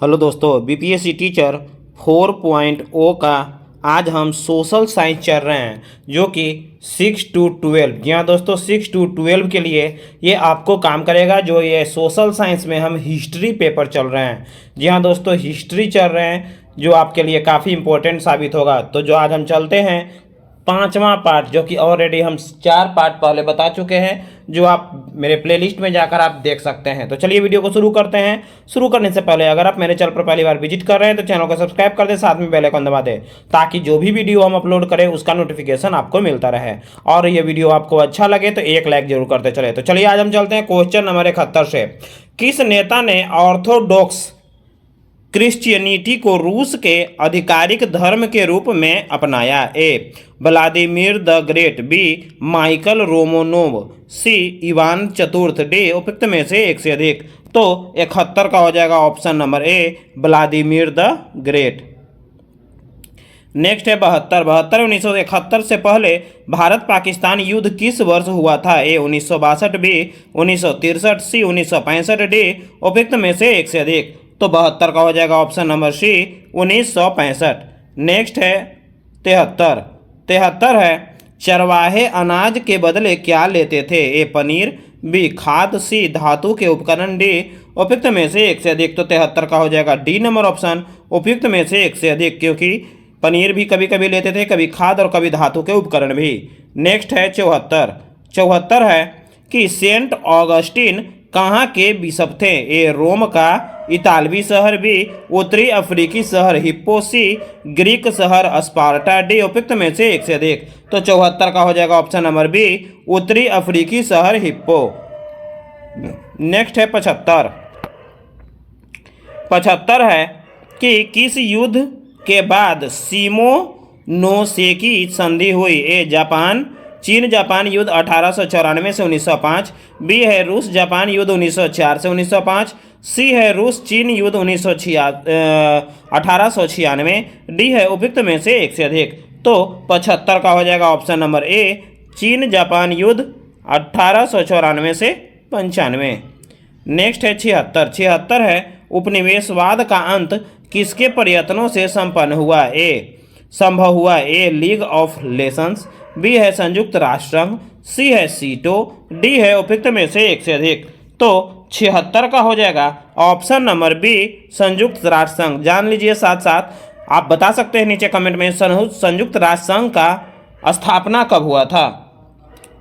Hello दोस्तों, BPSC teacher 4.0 का आज हम सोशल साइंस चल रहे हैं जो कि 6 to 12। जी हाँ दोस्तों, 6 to 12 के लिए ये आपको काम करेगा। जो ये सोशल साइंस में हम हिस्ट्री पेपर चल रहे हैं। जी हाँ दोस्तों, हिस्ट्री चल रहे हैं जो आपके लिए काफ़ी इंपॉर्टेंट साबित होगा। तो जो आज हम चलते हैं पांचवा पार्ट, जो कि ऑलरेडी हम 4 पार्ट पहले बता चुके हैं, जो आप मेरे प्लेलिस्ट में जाकर आप देख सकते हैं। तो चलिए वीडियो को शुरू करते हैं। शुरू करने से पहले अगर आप मेरे चैनल पर पहली बार विजिट कर रहे हैं तो चैनल को सब्सक्राइब कर दें, साथ में बेल आइकन दबा दें ताकि जो भी वीडियो हम अपलोड करें उसका नोटिफिकेशन आपको मिलता रहे। और ये वीडियो आपको अच्छा लगे तो एक लाइक जरूर करते चले। तो चलिए आज हम चलते हैं क्वेश्चन नंबर 71 से। किस नेता ने ऑर्थोडॉक्स क्रिश्चियनिटी को रूस के आधिकारिक धर्म के रूप में अपनाया? A Vladimir the great, B Michael Romanov, C Ivan चतुर्थ, डी उपयुक्त में से एक से अधिक। तो 71 का हो जाएगा option number A Vladimir the great. Next है 72। 1971 से पहले भारत पाकिस्तान युद्ध किस वर्ष हुआ था? ए 1962, बी 1963, सी 1965, डी उपयुक्त में से एक से अधिक। तो 72 का हो जाएगा ऑप्शन नंबर सी 1965। नेक्स्ट है 73। 73 है चरवाहे अनाज के बदले क्या लेते थे? ए पनीर, बी खाद, सी धातु के उपकरण, डी उपयुक्त में से एक से अधिक। तो 73 का हो जाएगा डी नंबर ऑप्शन, उपयुक्त में से एक से अधिक, क्योंकि पनीर भी कभी कभी लेते थे, कभी खाद और कभी धातु के उपकरण भी। नेक्स्ट है 74। 74 है कि सेंट ऑगस्टिन कहाँ के बिशप थे? ए रोम का इतालवी शहर, बी उत्तरी अफ्रीकी शहर हिप्पो, सी ग्रीक शहर स्पार्टा, डी उपयुक्त में से एक से अधिक। तो 74 का हो जाएगा ऑप्शन नंबर बी उत्तरी अफ्रीकी शहर हिप्पो। नेक्स्ट है 75। 75 है कि किस युद्ध के बाद शिमोनोसेकी संधि हुई? ए जापान चीन जापान युद्ध 1894 से 1905, बी है रूस जापान युद्ध 1904 से 1905, सी है रूस चीन युद्ध 1896, डी है उपयुक्त में से एक से अधिक। तो 75 का हो जाएगा ऑप्शन नंबर ए चीन जापान युद्ध 1894 से 95। नेक्स्ट है 76। 76 है उपनिवेशवाद का अंत किसके प्रयत्नों से संभव हुआ? ए लीग ऑफ नेशंस, बी है संयुक्त राष्ट्र संघ, सी है सीटो, डी है उपयुक्त में से एक से अधिक। तो 76 का हो जाएगा ऑप्शन नंबर बी संयुक्त राष्ट्र संघ। जान लीजिए, साथ साथ आप बता सकते हैं नीचे कमेंट में संयुक्त राष्ट्र संघ का स्थापना कब हुआ था।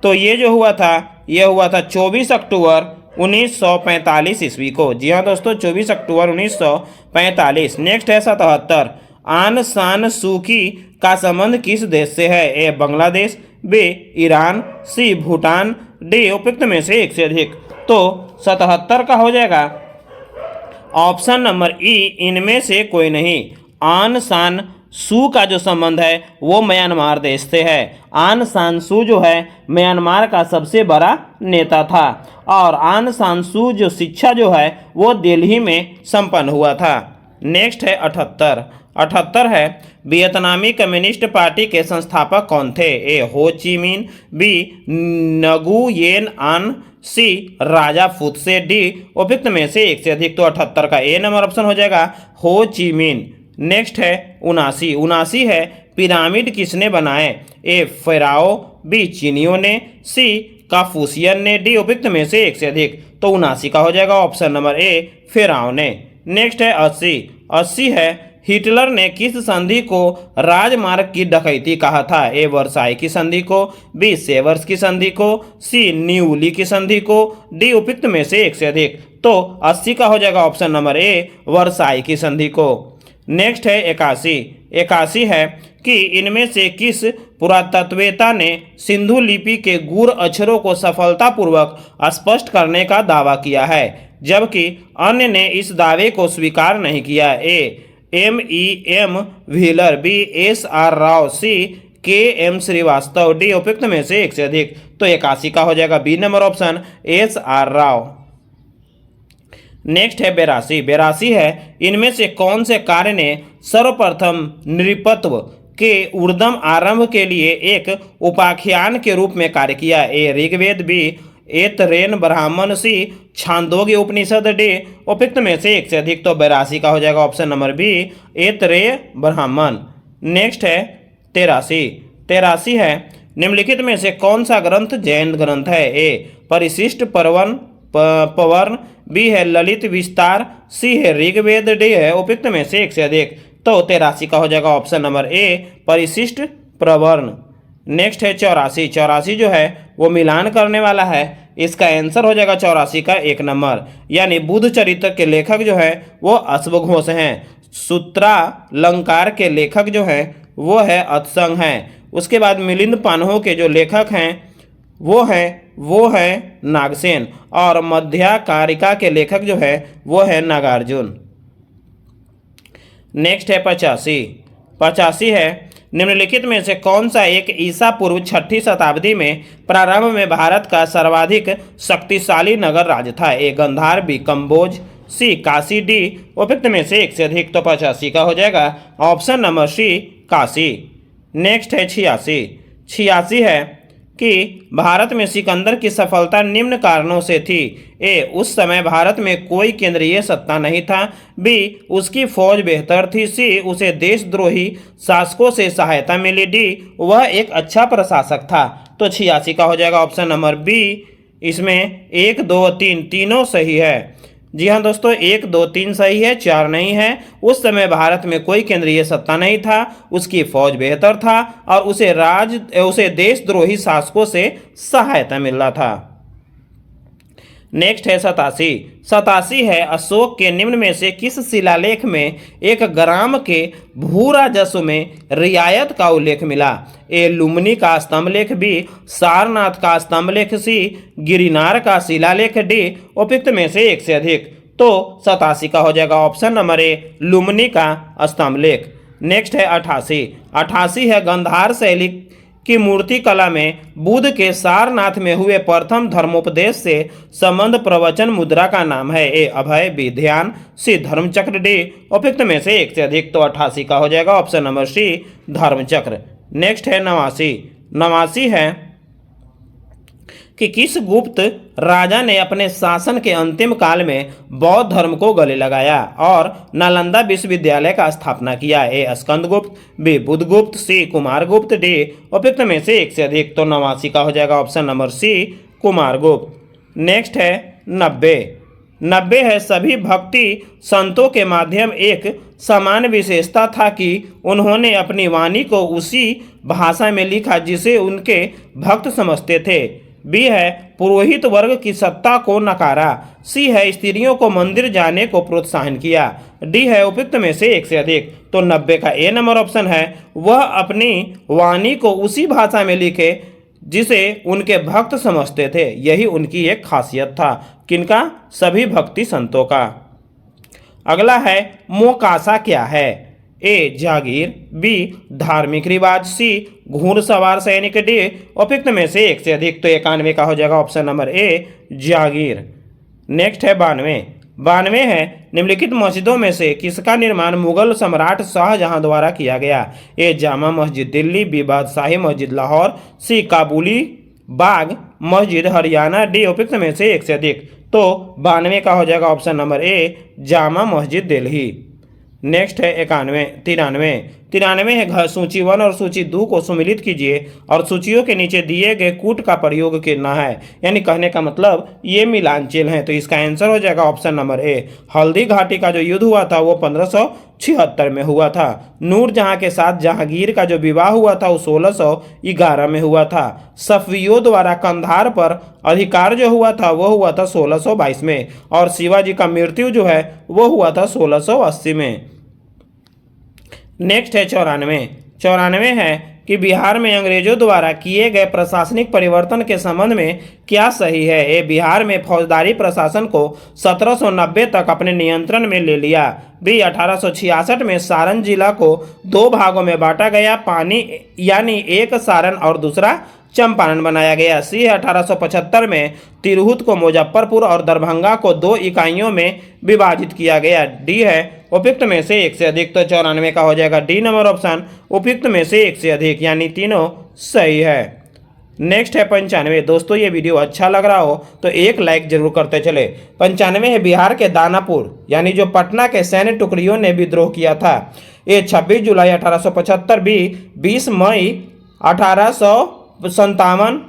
तो ये जो हुआ था, ये हुआ था 24 अक्टूबर 1945 ईस्वी को। जी हाँ दोस्तों, 24 अक्टूबर 1945। नेक्स्ट है 77। आन सान सूकी का संबंध किस देश से है? ए बांग्लादेश, बी ईरान, सी भूटान, डी उपयुक्त में से एक से अधिक। तो 77 का हो जाएगा ऑप्शन नंबर ई इनमें से कोई नहीं। आन सान सू का जो संबंध है वो म्यांमार देश से है। आन सान सू जो है म्यांमार का सबसे बड़ा नेता था, और आन सान सू जो शिक्षा जो है वो दिल्ली में संपन्न हुआ था। नेक्स्ट है 78। 78 है वियतनामी कम्युनिस्ट पार्टी के संस्थापक कौन थे? ए हो ची मिन, बी नगुयेन आन, सी राजा फुत्से, डी उपयुक्त में से एक से अधिक। तो 78 का ए नंबर ऑप्शन हो जाएगा हो ची मिन। नेक्स्ट है 79। 79 है पिरामिड किसने बनाए? ए फेराओ, बी चीनियों ने, सी काफूसियन ने, डी उपयुक्त में से एक से अधिक। तो 79 का हो जाएगा ऑप्शन नंबर ए फेराओ ने। नेक्स्ट है 80। 80 है हिटलर ने किस संधि को राजमार्ग की डकैती कहा था? ए वर्साई की संधि को, बी सेवर्स की संधि को, सी न्यूली की संधि को, डी उपयुक्त में से एक से अधिक। तो 80 का हो जाएगा ऑप्शन नंबर ए वर्साई की संधि को। नेक्स्ट है 81। 81 है कि इनमें से किस पुरातत्ववेता ने सिंधु लिपि के गूढ़ अक्षरों को सफलतापूर्वक स्पष्ट करने का दावा किया है, जबकि अन्य ने इस दावे को स्वीकार नहीं किया? A M.E.M. Wheeler, B S.R. Rao, C K.M. Srivastava, D उपयुक्त में से एक से अधिक। तो 81 का हो जाएगा B number option S.R. Rao. Next है 82। 82 है इनमें से कौन से कार्य ने सर्वप्रथम नृपत्व के ऊर्ध्व आरंभ के लिए एक उपाख्यान के रूप में कार्य किया? ए ऋग्वेद, बी एतरेन ब्राह्मण, सी छांदोग्य उपनिषद, डी उपयुक्त में से एक से अधिक। तो 82 का हो जाएगा ऑप्शन नंबर बी एतरे ब्राह्मण। नेक्स्ट है 83 है निम्नलिखित में से कौन सा ग्रंथ जैन ग्रंथ है? ए परिशिष्ट पवर्ण, बी है ललित विस्तार, सी है ऋग्वेद, डी है उपयुक्त में से एक से अधिक। तो 83 का हो जाएगा ऑप्शन नंबर ए परिशिष्ट प्रवर्ण। नेक्स्ट है 84 जो है वो मिलान करने वाला है। इसका आंसर हो जाएगा 84 का 1 नंबर। यानी बुद्ध चरित्र के लेखक जो है वो अश्वघोष हैं। सूत्रालंकार के लेखक जो है वो है अतसंग हैं। उसके बाद मिलिंद पान्हो के जो लेखक हैं वो है नागसेन। और मध्याकारिका के लेखक जो है वो है नागार्जुन। नेक्स्ट है 85 है निम्नलिखित में से कौन सा एक ईसा पूर्व 6ठी शताब्दी में प्रारंभ में भारत का सर्वाधिक शक्तिशाली नगर राज्य था? ए गंधार, बी कंबोज, सी काशी, डी उपयुक्त में से एक से अधिक। तो 85 का हो जाएगा option number C Kashi. Next है 86 है कि भारत में सिकंदर की सफलता निम्न कारणों से थी। ए उस समय भारत में कोई केंद्रीय सत्ता नहीं था, बी उसकी फौज बेहतर थी, सी उसे देशद्रोही शासकों से सहायता मिली, डी वह एक अच्छा प्रशासक था। तो 86 का हो जाएगा ऑप्शन नंबर बी। इसमें 1 2 3 तीनों सही है। जी हाँ दोस्तों, 1 2 3 सही है, 4 नहीं है। उस समय भारत में कोई केंद्रीय सत्ता नहीं था, उसकी फौज बेहतर था और उसे देशद्रोही शासकों से सहायता मिल रहा था। नेक्स्ट है 87 है अशोक के निम्न में से किस शिलालेख में एक ग्राम के भू राजस्व में रियायत का उल्लेख मिला? ए लुम्बिनी का स्तंभलेख, बी सारनाथ का स्तंभलेख, सी गिरिनार का शिलालेख, डी उपयुक्त में से एक से अधिक। तो 87 का हो जाएगा ऑप्शन नंबर ए लुम्बिनी का स्तंभलेख। नेक्स्ट है 88 है गंधार शैली की मूर्ति कला में बुद्ध के सारनाथ में हुए प्रथम धर्मोपदेश से संबंध प्रवचन मुद्रा का नाम है? ए अभय, बी ध्यान, सी धर्मचक्र, डी उपयुक्त में से एक से अधिक। तो 88 का हो जाएगा ऑप्शन नंबर सी धर्मचक्र। नेक्स्ट है 89 है कि किस गुप्त राजा ने अपने शासन के अंतिम काल में बौद्ध धर्म को गले लगाया और नालंदा विश्वविद्यालय का स्थापना किया? ए स्कंदगुप्त, बी बुद्धगुप्त, सी कुमारगुप्त, डी उपयुक्त में से एक से अधिक। तो 89 का हो जाएगा option number C Kumaragupta. Next है 90 है सभी भक्ति संतों के माध्यम एक समान विशेषता था कि उन्होंने अपनी वाणी को उसी भाषा में लिखा जिसे उनके भक्त समझते थे। बी है पुरोहित वर्ग की सत्ता को नकारा, सी है स्त्रियों को मंदिर जाने को प्रोत्साहन किया, डी है उपयुक्त में से एक से अधिक। तो 90 का ए नंबर ऑप्शन है वह अपनी वाणी को उसी भाषा में लिखे जिसे उनके भक्त समझते थे। यही उनकी एक खासियत था। किनका? सभी भक्ति संतों का। अगला है मोकासा क्या है? ए जागीर, बी धार्मिक रिवाज, सी घुड़सवार सैनिक, डी उपयुक्त में से एक से अधिक। तो 91 का हो जाएगा option number A Jagir. Next है 92 है निम्नलिखित मस्जिदों में से किसका निर्माण मुगल सम्राट शाहजहां द्वारा किया गया? ए जामा मस्जिद दिल्ली, बी बादशाही मस्जिद लाहौर, सी काबुली बाग मस्जिद हरियाणा, डी उपयुक्त में से एक से अधिक। तो 92 का हो जाएगा option number A Jama Masjid Delhi. Next है 93 है सूची 1 और सूची 2 को सुमिलित कीजिए और सूचियों के नीचे दिए गए कूट का प्रयोग करना है। यानी कहने का मतलब ये मिलानचेल हैं। तो इसका आंसर हो जाएगा option number A Haldi Ghati का जो युद्ध हुआ था वो 1576 में हुआ था। नूरजहां के साथ जहांगीर का जो विवाह हुआ था वो 1611 में हुआ था। सफवियों द्वारा कंधार पर अधिकार जो हुआ था वो हुआ था 1622 में और शिवाजी का मृत्यु जो है वो हुआ था 1680 में। नेक्स्ट है 94 है कि बिहार में अंग्रेजों द्वारा किए गए प्रशासनिक परिवर्तन के संबंध में क्या सही है? ए बिहार में फौजदारी प्रशासन को 1790 तक अपने नियंत्रण में ले लिया, बी 1866 में सारण जिला को 2 भागों में बांटा गया, पानी यानी एक सारण और दूसरा चंपारण बनाया गया, सी 1875 में तिरहुत को मुजफ्फरपुर और दरभंगा को 2 इकाइयों में विभाजित किया गया, डी है उपयुक्त में से एक से अधिक। तो 94 का हो जाएगा डी नंबर ऑप्शन उपयुक्त में से एक से अधिक, यानी तीनों सही है। नेक्स्ट है 95। दोस्तों ये वीडियो अच्छा लग रहा हो तो एक लाइक जरूर करते चले। 95 है बिहार के दानापुर यानी जो पटना के सैन्य टुकड़ियों ने विद्रोह किया था। ये 26 जुलाई 1875 भी 20 मई 1857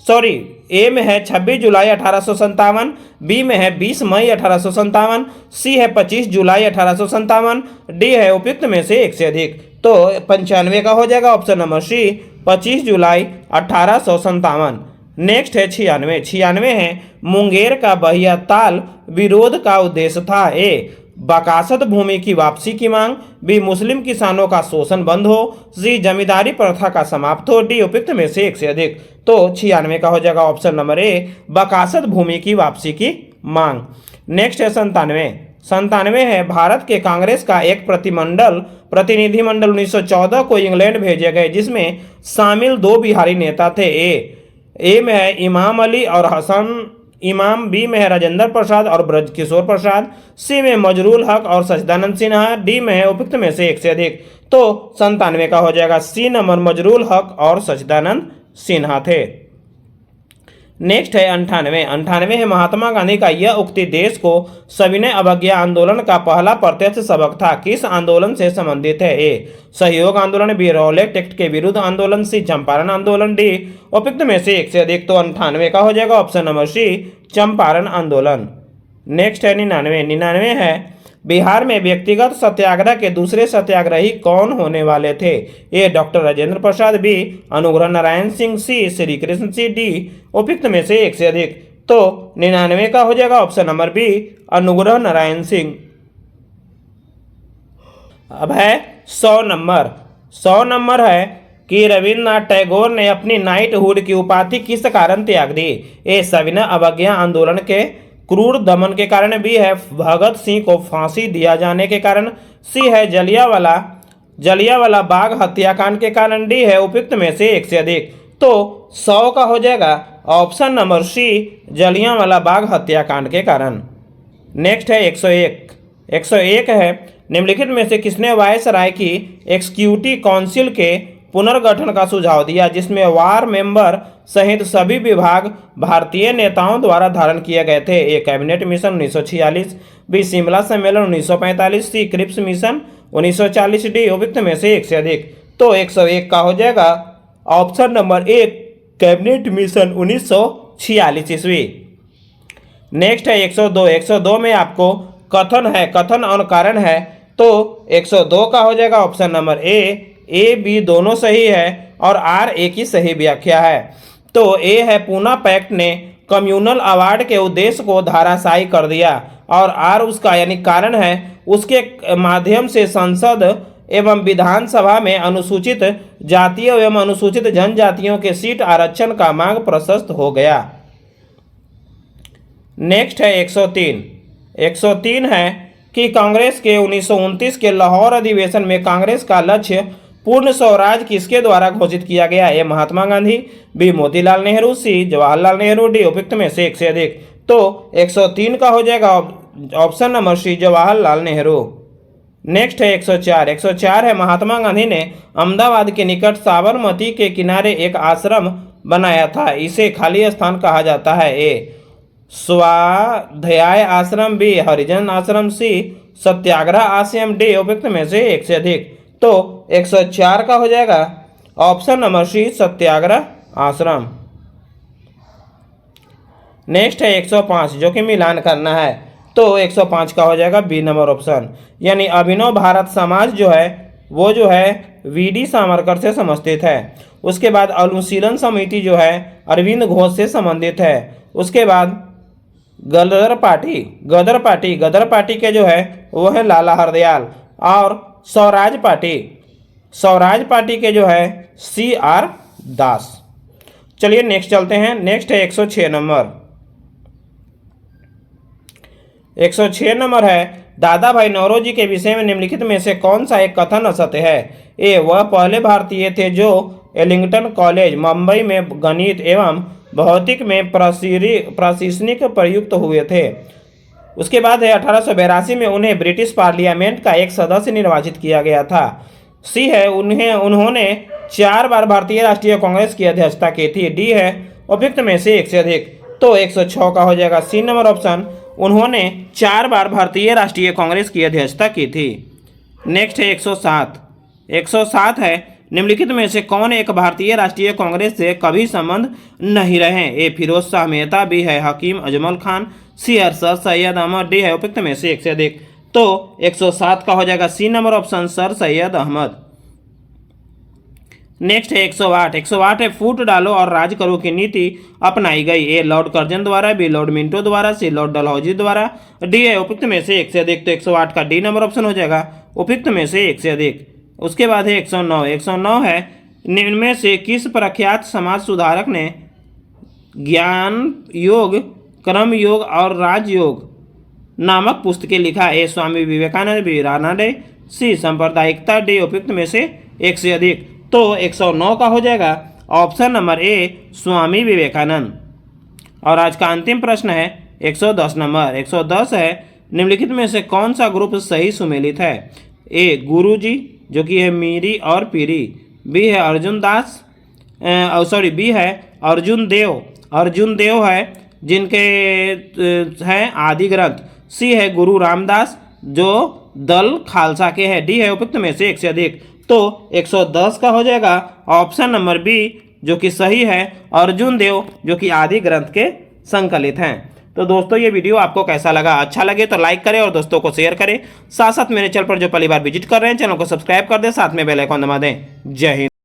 सॉरी ए में है 26 जुलाई 1857, बी में है 20 मई 1857, सी है 25 जुलाई 1857, डी है उपयुक्त में से एक से अधिक। तो 95 का हो जाएगा ऑप्शन नंबर सी 25 जुलाई 1857। नेक्स्ट है 96। 96 है मुंगेर का बहिया ताल विरोध का उद्देश्य था। ए बाकासत भूमि की वापसी की मांग, बी मुस्लिम किसानों का शोषण बंद हो, सी जमींदारी प्रथा का समाप्त हो, डी उपयुक्त में से एक से अधिक। तो 96 का हो जाएगा ऑप्शन नंबर ए बाकासत भूमि की वापसी की मांग। नेक्स्ट है 97। 97 है भारत के कांग्रेस का एक प्रतिनिधिमंडल 1914 को इंग्लैंड भेजे गए जिसमें शामिल 2 बिहारी नेता थे। ए में है इमाम अली और हसन इमाम, बी में है राजेंद्र प्रसाद और ब्रजकिशोर प्रसाद, सी में मजरूल हक और सच्चिदानंद सिन्हा, डी में है उपयुक्त में से एक से अधिक। तो 97 का हो जाएगा सी नंबर मजरूल हक और सच्चिदानंद सिन्हा थे। नेक्स्ट है 98। 98 है महात्मा गांधी का यह उक्ति देश को सविनय अवज्ञा आंदोलन का पहला प्रत्यक्ष सबक था। किस आंदोलन से संबंधित है? ए सहयोग आंदोलन, बी रॉलेट एक्ट के विरुद्ध आंदोलन, सी चंपारण आंदोलन, डी उपयुक्त में से एक से अधिक। तो 98 का हो जाएगा ऑप्शन नंबर सी चंपारण आंदोलन। नेक्स्ट है 99। 99 है बिहार में व्यक्तिगत सत्याग्रह के दूसरे सत्याग्रही कौन होने वाले थे? ए डॉक्टर राजेंद्र प्रसाद, बी अनुग्रह नारायण सिंह, सी श्री कृष्ण सिंह, डी उपयुक्त में से एक से अधिक। तो 99 का हो जाएगा option number B Anugrah Narayan Singh. अब है 100 नंबर। 100 नंबर है कि रविन्द्रनाथ टैगोर ने अपनी नाइटहुड की उपाधि किस कारण त्याग दी? ए सविनय अवज्ञा आंदोलन के क्रूर दमन के कारण, बी है भगत सिंह को फांसी दिया जाने के कारण, सी है जलियांवाला बाग हत्याकांड के कारण, डी है उपयुक्त में से एक से अधिक। तो 100 का हो जाएगा ऑप्शन नंबर सी जलियांवाला बाग हत्याकांड के कारण। नेक्स्ट है 101। 101 है निम्नलिखित में से किसने वायसराय की एग्जीक्यूटिव काउंसिल के पुनर्गठन का सुझाव दिया जिसमें वार मेंबर सहित सभी विभाग भारतीय नेताओं द्वारा धारण किए गए थे? ए कैबिनेट मिशन 1946, बी शिमला सम्मेलन 1945, सी क्रिप्स मिशन 1940, डी उपयुक्त में से एक से अधिक। तो 101 का हो जाएगा option number A cabinet mission 1946 ईस्वी। नेक्स्ट है 102। 102 में आपको कथन और कारण है। तो 102 का हो जाएगा ऑप्शन नंबर ए बी दोनों सही है और आर ए की सही व्याख्या है। तो ए है पूना पैक्ट ने कम्युनल अवार्ड के उद्देश्य को धराशायी कर दिया और आर उसका यानी कारण है उसके माध्यम से संसद एवं विधानसभा में अनुसूचित जातीय एवं अनुसूचित जनजातियों के सीट आरक्षण का मांग प्रशस्त हो गया। नेक्स्ट है 103। 103 है कि कांग्रेस के 1929 के लाहौर अधिवेशन में कांग्रेस का लक्ष्य पूर्ण स्वराज किसके द्वारा घोषित किया गया? ए महात्मा गांधी, बी मोतीलाल नेहरू, सी जवाहरलाल नेहरू, डी उपयुक्त में से एक से अधिक। तो 103 का हो जाएगा option number C Jawaharlal Nehru. Next है 104। 104 है महात्मा गांधी ने अहमदाबाद के निकट साबरमती के किनारे एक आश्रम बनाया था, इसे खाली स्थान कहा जाता है? ए स्वाध्याय आश्रम, बी हरिजन आश्रम, सी सत्याग्रह आश्रम, डी उपयुक्त में से एक से अधिक। तो 104 का हो जाएगा ऑप्शन नंबर सी सत्याग्रह आश्रम। नेक्स्ट है 105 जो कि मिलान करना है। तो 105 का हो जाएगा बी नंबर ऑप्शन, यानी अभिनव भारत समाज जो है वो जो है वीडी सावरकर से संबंधित है। उसके बाद अनुशीलन समिति जो है अरविंद घोष से संबंधित है। उसके बाद गदर पार्टी के जो है वो है लाला हरदयाल और स्वराज पार्टी के जो है CR दास। चलिए नेक्स्ट चलते हैं। नेक्स्ट है 106 नंबर। 106 नंबर है दादा भाई नौरोजी के विषय में निम्नलिखित में से कौन सा एक कथन असत्य है? ए वह पहले भारतीय थे जो एलिंगटन कॉलेज मुंबई में गणित एवं भौतिक में प्रशासनिक प्रयुक्त हुए थे। उसके बाद है 1882 में उन्हें ब्रिटिश पार्लियामेंट का एक सदस्य निर्वाचित किया गया था। सी है उन्होंने 4 बार भारतीय राष्ट्रीय कांग्रेस की अध्यक्षता की थी। डी है उपयुक्त में से एक से अधिक। तो 106 का हो जाएगा सी नंबर ऑप्शन, उन्होंने 4 बार भारतीय राष्ट्रीय कांग्रेस की अध्यक्षता की थी। नेक्स्ट है 107। 107 है निम्नलिखित में से कौन एक भारतीय राष्ट्रीय कांग्रेस से कभी संबंध नहीं रहे। ए फिरोज शाह मेहता, बी है हकीम अजमल खान, सी है सर सैयद अहमद, डी है उपयुक्त में से एक से अधिक। तो 107 का हो जाएगा C number option sir Syed Ahmad. Next है 108। 108 है फूट डालो और राज करो की नीति अपनाई गई। ए लॉर्ड कर्जन द्वारा, बी लॉर्ड मिंटो द्वारा, सी लॉर्ड डलहौजी द्वारा, डी है उपयुक्त में से एक से अधिक। तो 108 का डी नंबर ऑप्शन हो जाएगा उपयुक्त में से एक से अधिक। उसके बाद है 109। 109 है निम्न में से किस प्रख्यात समाज सुधारक ने ज्ञान योग, कर्म योग और राजयोग नामक पुस्तकें लिखा। ए स्वामी विवेकानंद, बी रानाडे, सी सांप्रदायिकता, डी उपयुक्त में से एक से अधिक। तो 109 का हो जाएगा option number A Swami Vivekananda. और आज का अंतिम प्रश्न है 110 नंबर। 110 है निम्नलिखित में से कौन सा ग्रुप सही सुमेलित है। ए गुरुजी जो कि है मीरी और पीरी, बी है अर्जुन दास बी है अर्जुन देव, अर्जुन देव है जिनके हैं आदि ग्रंथ, सी है गुरु रामदास जो दल खालसा के हैं, डी है उपयुक्त में से एक से अधिक। तो 110 का हो जाएगा ऑप्शन नंबर बी जो कि सही है अर्जुन देव जो कि आदि ग्रंथ के संकलित हैं। तो दोस्तों ये वीडियो आपको कैसा लगा, अच्छा लगे तो लाइक करें और दोस्तों को शेयर करें। साथ साथ मेरे चैनल पर जो पहली बार विजिट कर रहे हैं चैनल को सब्सक्राइब कर दें, साथ में बेल आइकन दबा दें। जय हिंद।